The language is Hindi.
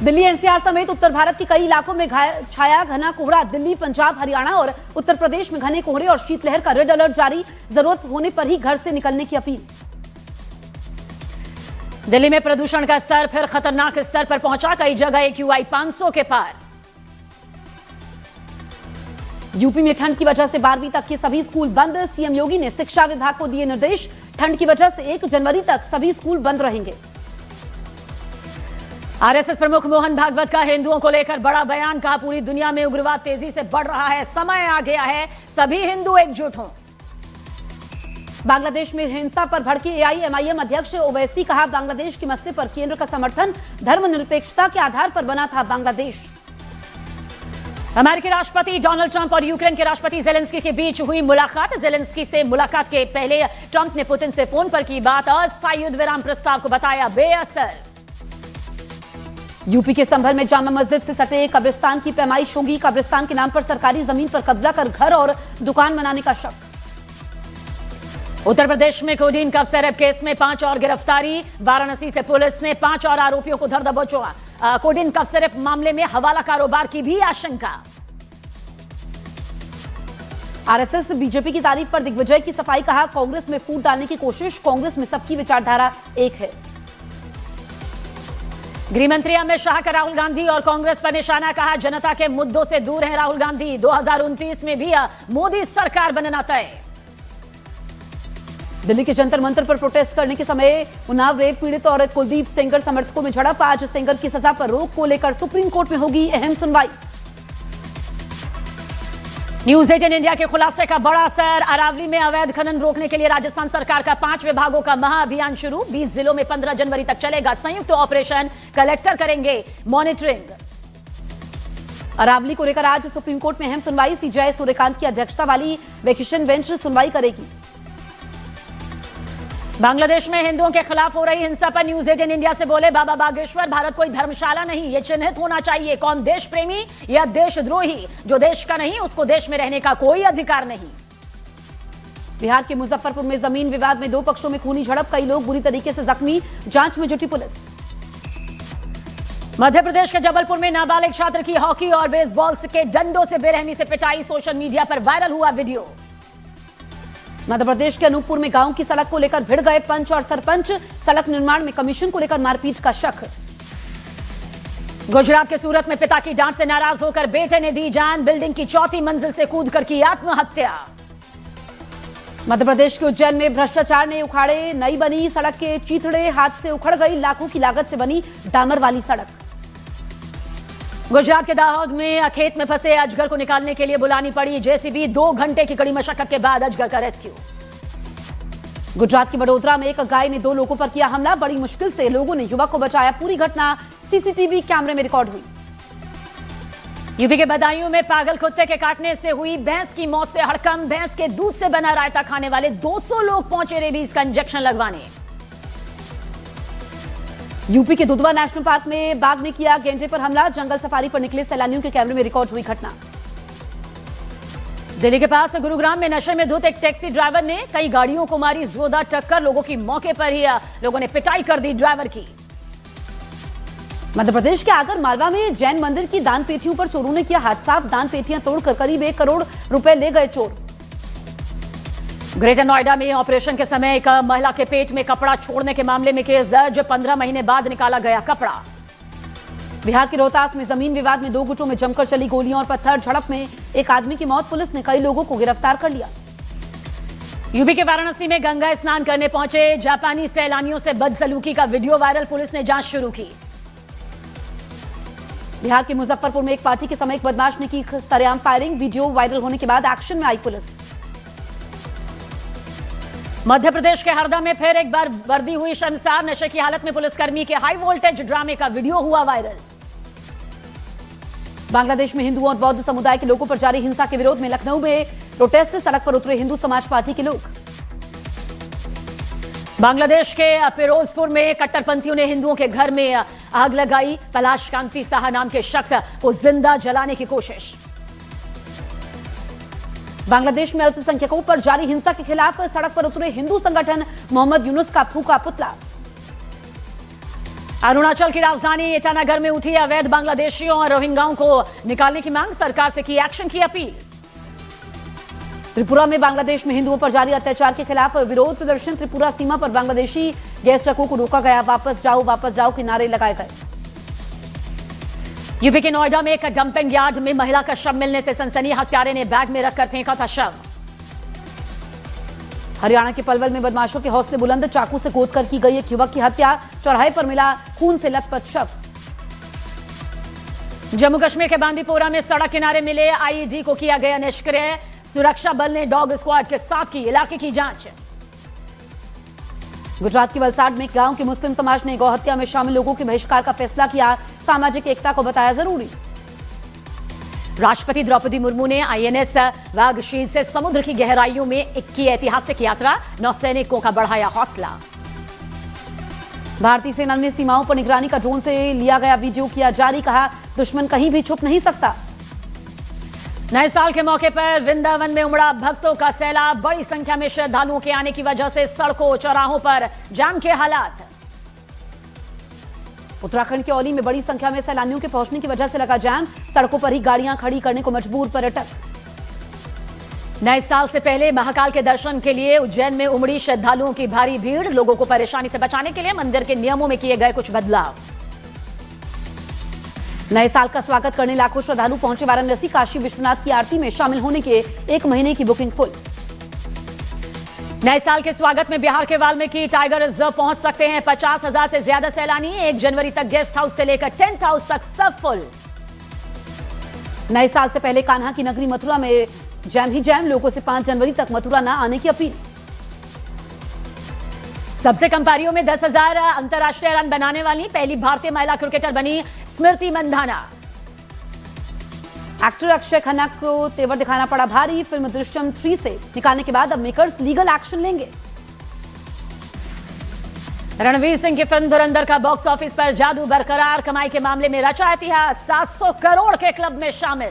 दिल्ली एनसीआर समेत उत्तर भारत के कई इलाकों में छाया घना कोहरा। दिल्ली, पंजाब, हरियाणा और उत्तर प्रदेश में घने कोहरे और शीतलहर का रेड अलर्ट जारी। जरूरत होने पर ही घर से निकलने की अपील। दिल्ली में प्रदूषण का स्तर फिर खतरनाक स्तर पर पहुंचा। कई जगह AQI 500 के पार। यूपी में ठंड की वजह से 12वीं तक के सभी स्कूल बंद। सीएम योगी ने शिक्षा विभाग को दिए निर्देश। ठंड की वजह से 1 जनवरी तक सभी स्कूल बंद रहेंगे। आरएसएस प्रमुख मोहन भागवत का हिंदुओं को लेकर बड़ा बयान। कहा, पूरी दुनिया में उग्रवाद तेजी से बढ़ रहा है, समय आ गया है सभी हिंदू एकजुट हों। बांग्लादेश में हिंसा पर भड़के AIMIM अध्यक्ष ओवैसी। कहा, बांग्लादेश के मसले पर केंद्र का समर्थन। धर्मनिरपेक्षता के आधार पर बना था बांग्लादेश। अमेरिकी राष्ट्रपति डोनाल्ड ट्रंप और यूक्रेन के राष्ट्रपति जेलेंस्की के बीच हुई मुलाकात। जेलेंस्की से मुलाकात के पहले ट्रंप ने पुतिन से फोन पर की बात। अस्थायी युद्ध विराम प्रस्ताव को बताया बेअसर। यूपी के संभल में जामा मस्जिद से सटे कब्रिस्तान की पैमाइश होगी। कब्रिस्तान के नाम पर सरकारी जमीन पर कब्जा कर घर और दुकान बनाने का शक। उत्तर प्रदेश में कोडीन कफ सिरप केस में 5 और गिरफ्तारी। वाराणसी से पुलिस ने 5 और आरोपियों को धर दबोचा। कोडीन कफ सिरप मामले में हवाला कारोबार की भी आशंका। आरएसएस बीजेपी की तारीफ पर दिग्विजय की सफाई। कहा, कांग्रेस में फूट डालने की कोशिश। कांग्रेस में सबकी विचारधारा एक है। गृहमंत्री अमित शाह का राहुल गांधी और कांग्रेस पर निशाना। कहा, जनता के मुद्दों से दूर है राहुल गांधी। 2029 में भी मोदी सरकार बनना तय। दिल्ली के जंतर मंतर पर प्रोटेस्ट करने के समय उन्नाव रेप पीड़ित और कुलदीप सेंगर समर्थकों में झड़प। आज सेंगर की सजा पर रोक को लेकर सुप्रीम कोर्ट में होगी अहम सुनवाई। न्यूज 18 इंडिया के खुलासे का बड़ा असर। अरावली में अवैध खनन रोकने के लिए राजस्थान सरकार का 5 विभागों का महाअभियान शुरू। 20 जिलों में 15 जनवरी तक चलेगा संयुक्त ऑपरेशन। कलेक्टर करेंगे मॉनिटरिंग। अरावली को लेकर आज सुप्रीम कोर्ट में अहम सुनवाई। CJI सूर्यकांत की अध्यक्षता वाली वेकेशन बेंच सुनवाई करेगी। बांग्लादेश में हिंदुओं के खिलाफ हो रही हिंसा पर न्यूज 18 इंडिया से बोले बाबा बागेश्वर, भारत कोई धर्मशाला नहीं, ये चिन्हित होना चाहिए कौन देश प्रेमी या देशद्रोही। जो देश का नहीं उसको देश में रहने का कोई अधिकार नहीं। बिहार के मुजफ्फरपुर में जमीन विवाद में 2 पक्षों में खूनी झड़प। कई लोग बुरी तरीके से जख्मी। जांच में जुटी पुलिस। मध्य प्रदेश के जबलपुर में नाबालिग छात्र की हॉकी और बेसबॉल के डंडों से बेरहमी से पिटाई। सोशल मीडिया पर वायरल हुआ वीडियो। मध्य प्रदेश के अनूपपुर में गांव की सड़क को लेकर भिड़ गए पंच और सरपंच। सड़क निर्माण में कमीशन को लेकर मारपीट का शक। गुजरात के सूरत में पिता की डांट से नाराज होकर बेटे ने दी जान। बिल्डिंग की 4थी मंजिल से कूदकर की आत्महत्या। मध्य प्रदेश के उज्जैन में भ्रष्टाचार ने उखाड़े नई बनी सड़क के चीथड़े। हाथ से उखड़ गई। लाखों की लागत से बनी डामर वाली सड़क। गुजरात के दाहोद में खेत में फंसे अजगर को निकालने के लिए बुलानी पड़ी JCB। 2 घंटे की कड़ी मशक्कत के बाद अजगर का रेस्क्यू। गुजरात के वडोदरा में एक गाय ने 2 लोगों पर किया हमला। बड़ी मुश्किल से लोगों ने युवक को बचाया। पूरी घटना CCTV कैमरे में रिकॉर्ड हुई। यूपी के बदायूं में पागल कुत्ते के काटने से हुई भैंस की मौत से हड़कंप। भैंस के दूध से बना रायता खाने वाले 200 लोग पहुंचे रेबीज का इंजेक्शन लगवाने। यूपी के दुधवा नेशनल पार्क में बाघ ने किया गेंडे पर हमला। जंगल सफारी पर निकले सैलानियों के कैमरे में रिकॉर्ड हुई घटना। दिल्ली के पास गुरुग्राम में नशे में धुत एक टैक्सी ड्राइवर ने कई गाड़ियों को मारी जोरदार टक्कर। लोगों की मौके पर ही लोगों ने पिटाई कर दी ड्राइवर की। मध्य प्रदेश के आगर मालवा में जैन मंदिर की दान पेटियों पर चोरों ने किया हाथ साफ। दान पेटियां तोड़कर करीब 1 करोड़ रुपए ले गए चोर। ग्रेटर नोएडा में ऑपरेशन के समय एक महिला के पेट में कपड़ा छोड़ने के मामले में केस दर्ज। 15 महीने बाद निकाला गया कपड़ा। बिहार के रोहतास में जमीन विवाद में 2 गुटों में जमकर चली गोलियां और पत्थर। झड़प में एक आदमी की मौत। पुलिस ने कई लोगों को गिरफ्तार कर लिया। यूपी के वाराणसी में गंगा स्नान करने पहुंचे जापानी सैलानियों से बदसलूकी का वीडियो वायरल। पुलिस ने जांच शुरू की। बिहार के मुजफ्फरपुर में एक पार्टी के समय एक बदमाश ने की सरेआम फायरिंग। वीडियो वायरल होने के बाद एक्शन में आई पुलिस। मध्य प्रदेश के हरदा में फिर एक बार वर्दी हुई शर्मसार। नशे की हालत में पुलिसकर्मी के हाई वोल्टेज ड्रामे का वीडियो हुआ वायरल। बांग्लादेश में हिंदू और बौद्ध समुदाय के लोगों पर जारी हिंसा के विरोध में लखनऊ में प्रोटेस्ट। सड़क पर उतरे हिंदू समाज पार्टी के लोग। बांग्लादेश के फिरोजपुर में कट्टरपंथियों ने हिंदुओं के घर में आग लगाई। कैलाश कांति साहा नाम के शख्स को जिंदा जलाने की कोशिश। बांग्लादेश में अल्पसंख्यकों पर जारी हिंसा के खिलाफ सड़क पर उतरे हिंदू संगठन। मोहम्मद यूनुस का फूका पुतला। अरुणाचल की राजधानी ईटानगर में उठी अवैध बांग्लादेशियों और रोहिंग्याओं को निकालने की मांग, सरकार से की एक्शन की अपील। त्रिपुरा में बांग्लादेश में हिंदुओं पर जारी अत्याचार के खिलाफ विरोध प्रदर्शन, त्रिपुरा सीमा पर बांग्लादेशी गैस ट्रकों को रोका गया, वापस जाओ के नारे लगाए गए। यूपी के नोएडा में एक डंपिंग यार्ड में महिला का शव मिलने से सनसनी, हत्यारे ने बैग में रखकर फेंका था शव। हरियाणा के पलवल में बदमाशों के हौसले बुलंद, चाकू से गोदकर की गई एक युवक की हत्या, चौराहे पर मिला खून से लथपथ शव। जम्मू कश्मीर के बांदीपोरा में सड़क किनारे मिले आईईडी को किया गया निष्क्रिय, सुरक्षा बल ने डॉग स्क्वाड के साथ की इलाके की जांच। गुजरात के वलसाड में गांव के मुस्लिम समाज ने गौहत्या में शामिल लोगों के बहिष्कार का फैसला किया, सामाजिक एकता को बताया जरूरी। राष्ट्रपति द्रौपदी मुर्मू ने आईएनएस वागशीर से समुद्र की गहराइयों में की ऐतिहासिक यात्रा, नौसैनिकों का बढ़ाया हौसला। भारतीय सेना ने सीमाओं पर निगरानी का ड्रोन से लिया गया वीडियो किया जारी, कहा दुश्मन कहीं भी छुप नहीं सकता। नए साल के मौके पर वृंदावन में उमड़ा भक्तों का सैलाब, बड़ी संख्या में श्रद्धालुओं के आने की वजह से सड़कों चौराहों पर जाम के हालात। उत्तराखंड के औली में बड़ी संख्या में सैलानियों के पहुंचने की वजह से लगा जाम, सड़कों पर ही गाड़ियां खड़ी करने को मजबूर पर्यटक। नए साल से पहले महाकाल के दर्शन के लिए उज्जैन में उमड़ी श्रद्धालुओं की भारी भीड़, लोगों को परेशानी से बचाने के लिए मंदिर के नियमों में किए गए कुछ बदलाव। नए साल का स्वागत करने लाखों श्रद्धालु पहुंचे वाराणसी, काशी विश्वनाथ की आरती में शामिल होने के 1 महीने की बुकिंग फुल। नए साल के स्वागत में बिहार के वाल्मीकि टाइगर रिजर्व पहुंच सकते हैं 50,000 से ज्यादा सैलानी, 1 जनवरी तक गेस्ट हाउस से लेकर टेंट हाउस तक सब फुल। नए साल से पहले कान्हा की नगरी मथुरा में जैम ही जैम, लोगों से 5 जनवरी तक मथुरा न आने की अपील। सबसे कम पारियों में 10,000 अंतर्राष्ट्रीय रन बनाने वाली पहली भारतीय महिला क्रिकेटर बनी स्मृति मंधाना। एक्टर अक्षय खन्ना को तेवर दिखाना पड़ा भारी, फिल्म दृश्यम 3 से निकालने के बाद अब मेकर्स लीगल एक्शन लेंगे। रणवीर सिंह की फिल्म धुरंधर का बॉक्स ऑफिस पर जादू बरकरार, कमाई के मामले में रचा इतिहास, 700 करोड़ के क्लब में शामिल।